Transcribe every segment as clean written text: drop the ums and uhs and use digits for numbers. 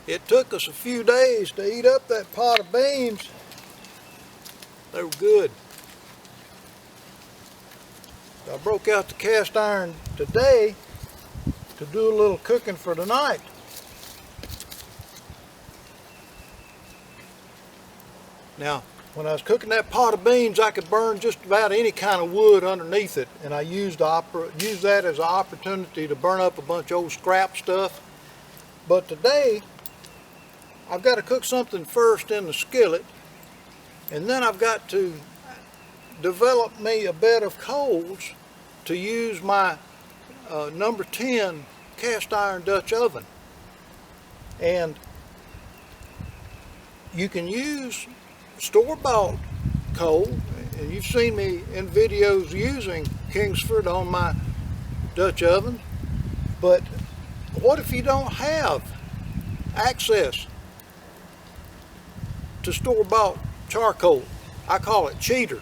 It took us a few days to eat up that pot of beans. They were good. I broke out the cast iron today to do a little cooking for tonight. Now, when I was cooking that pot of beans, I could burn just about any kind of wood underneath it, and I used that as an opportunity to burn up a bunch of old scrap stuff. But today, I've got to cook something first in the skillet, and then I've got to develop me a bed of coals to use my number 10 cast iron Dutch oven. And you can use store-bought coal, and you've seen me in videos using Kingsford on my Dutch oven, but what if you don't have access to store-bought charcoal? I call it cheater.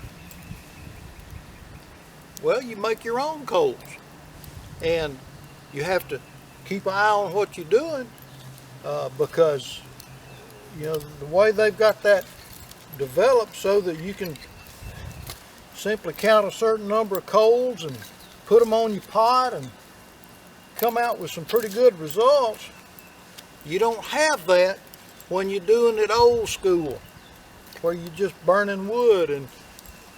Well, you make your own coals, and you have to keep an eye on what you're doing, because you know the way they've got that developed so that you can simply count a certain number of coals and put them on your pot and come out with some pretty good results. You don't have that when you're doing it old school, where you're just burning wood and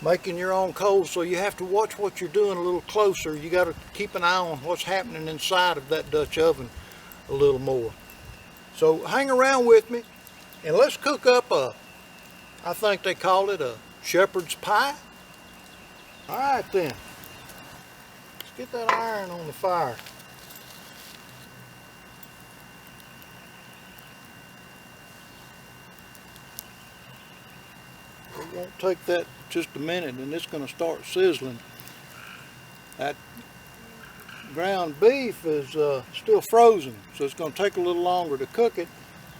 making your own coals. So you have to watch what you're doing a little closer. You got to keep an eye on what's happening inside of that Dutch oven a little more. So hang around with me and let's cook up I think they call it a shepherd's pie. All right then, let's get that iron on the fire. It won't take that just a minute and it's going to start sizzling. That ground beef is still frozen, so it's going to take a little longer to cook it.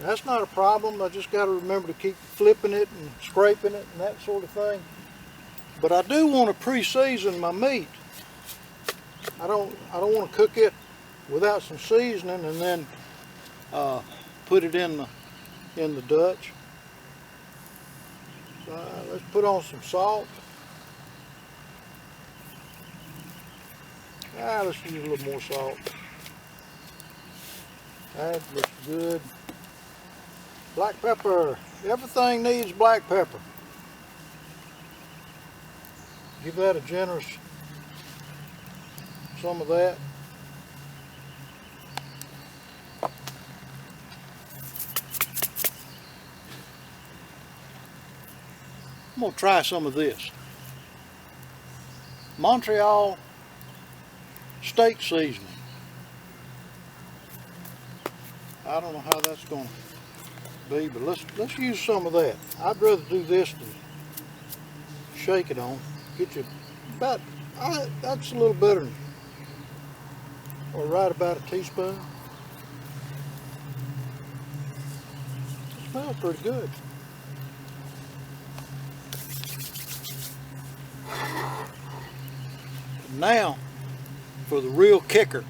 That's not a problem. I just got to remember to keep flipping it and scraping it and that sort of thing. But I do want to pre-season my meat. I don't want to cook it without some seasoning and then put it in the Dutch. So let's put on some salt. Let's use a little more salt. That looks good. Black pepper. Everything needs black pepper. Give that a generous some of that. I'm going to try some of this. Montreal steak seasoning. I don't know how that's going to be, but let's use some of that. I'd rather do this than shake it on. Get you about, that's a little better than, or right about a teaspoon. It smells pretty good. Now for the real kicker.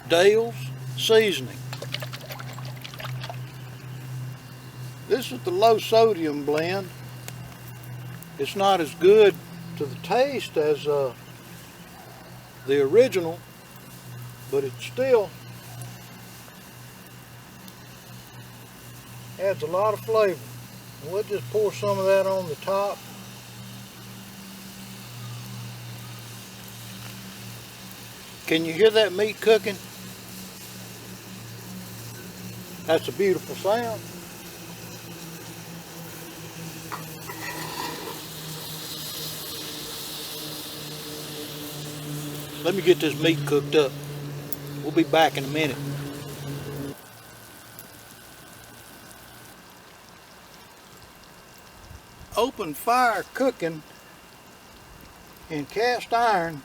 Dale's seasoning. This is the low sodium blend. It's not as good to the taste as the original, but it still adds a lot of flavor. We'll just pour some of that on the top. Can you hear that meat cooking? That's a beautiful sound. Let me get this meat cooked up. We'll be back in a minute. Open fire cooking in cast iron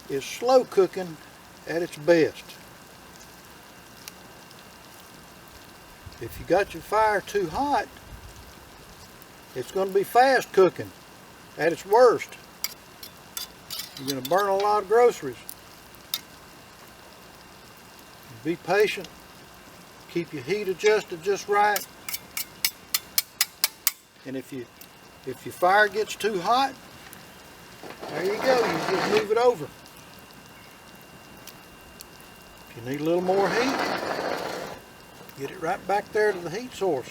is slow cooking at its best. If you got your fire too hot, it's going to be fast cooking at its worst. You're going to burn a lot of groceries. be patient. Keep your heat adjusted just right. And if your fire gets too hot, there you go, you just move it over. If you need a little more heat, get it right back there to the heat source.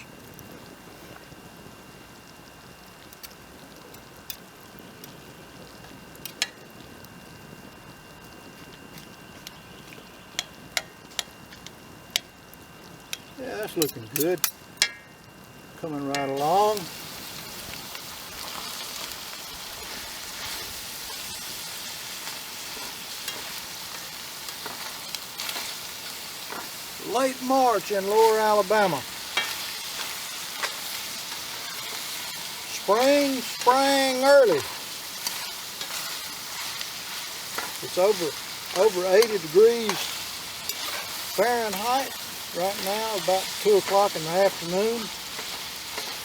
Yeah, that's looking good. Coming right along. Late March in Lower Alabama. Spring sprang early. It's over 80 degrees Fahrenheit right now, about 2 o'clock in the afternoon.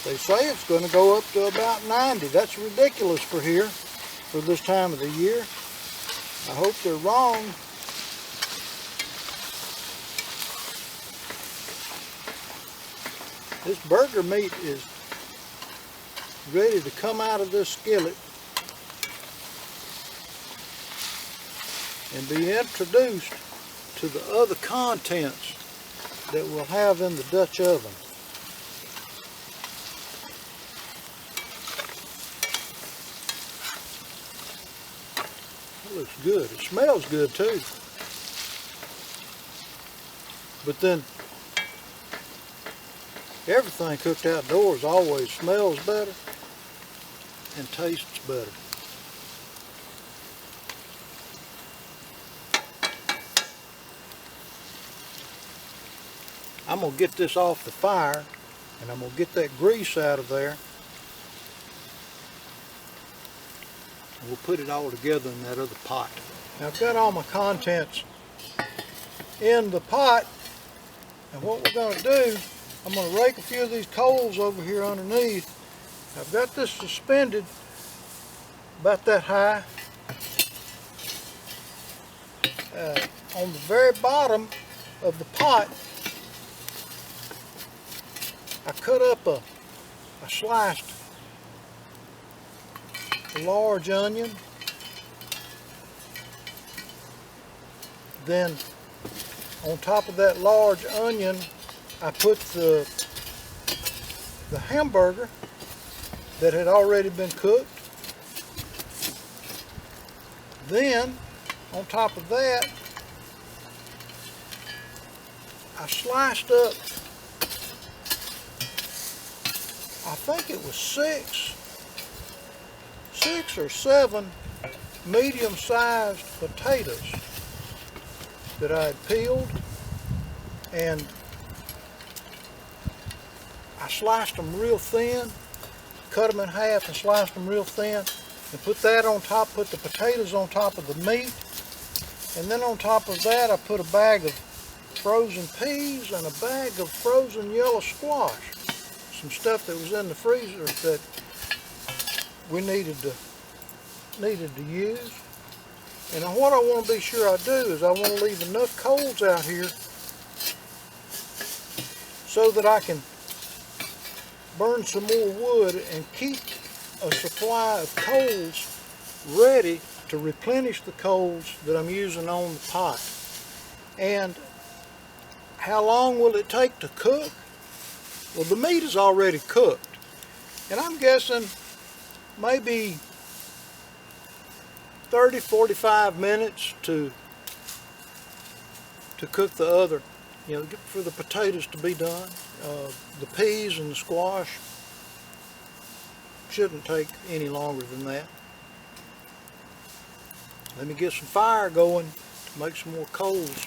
They say it's going to go up to about 90. That's ridiculous for here, for this time of the year. I hope they're wrong. This burger meat is ready to come out of this skillet and be introduced to the other contents that we'll have in the Dutch oven. It looks good. It smells good too. But then everything cooked outdoors always smells better and tastes better. I'm going to get this off the fire and I'm going to get that grease out of there. And we'll put it all together in that other pot. Now I've got all my contents in the pot, and what we're going to do, I'm going to rake a few of these coals over here underneath. I've got this suspended about that high. On the very bottom of the pot, I cut up a sliced large onion. Then on top of that large onion, I put the hamburger that had already been cooked. Then on top of that, I sliced up, I think it was six or seven medium-sized potatoes that I had peeled, and I sliced them real thin, cut them in half and sliced them real thin, and put that on top, put the potatoes on top of the meat, and then on top of that I put a bag of frozen peas and a bag of frozen yellow squash. Some stuff that was in the freezer that we needed to use. And what I want to be sure I do is I want to leave enough coals out here so that I can burn some more wood and keep a supply of coals ready to replenish the coals that I'm using on the pot. And how long will it take to cook? Well, the meat is already cooked, and I'm guessing maybe 30-45 minutes to cook the other, for the potatoes to be done. The peas and the squash shouldn't take any longer than that. Let me get some fire going to make some more coals.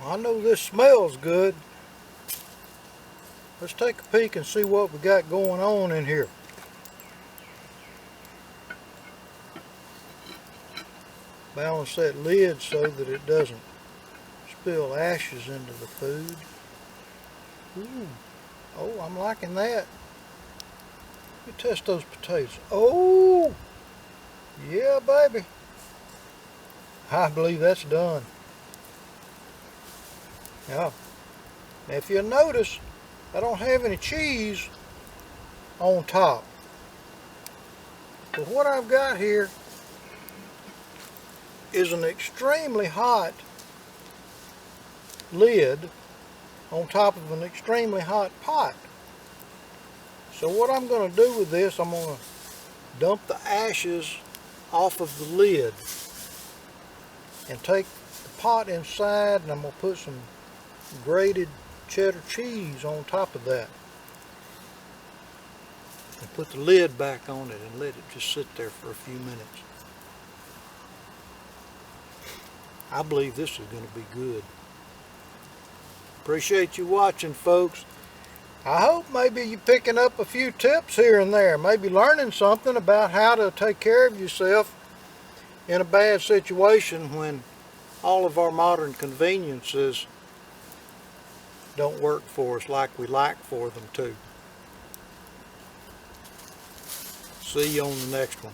I know this smells good. Let's take a peek and see what we got going on in here. Balance that lid so that it doesn't spill ashes into the food. Ooh. Oh, I'm liking that. Let me test those potatoes. Oh, yeah, baby. I believe that's done. Now, if you'll notice, I don't have any cheese on top. But what I've got here is an extremely hot lid on top of an extremely hot pot. So what I'm going to do with this, I'm going to dump the ashes off of the lid and take the pot inside, and I'm going to put some grated cheddar cheese on top of that. And put the lid back on it and let it just sit there for a few minutes. I believe this is going to be good. Appreciate you watching, folks. I hope maybe you're picking up a few tips here and there, maybe learning something about how to take care of yourself in a bad situation when all of our modern conveniences don't work for us like we like for them to. See you on the next one.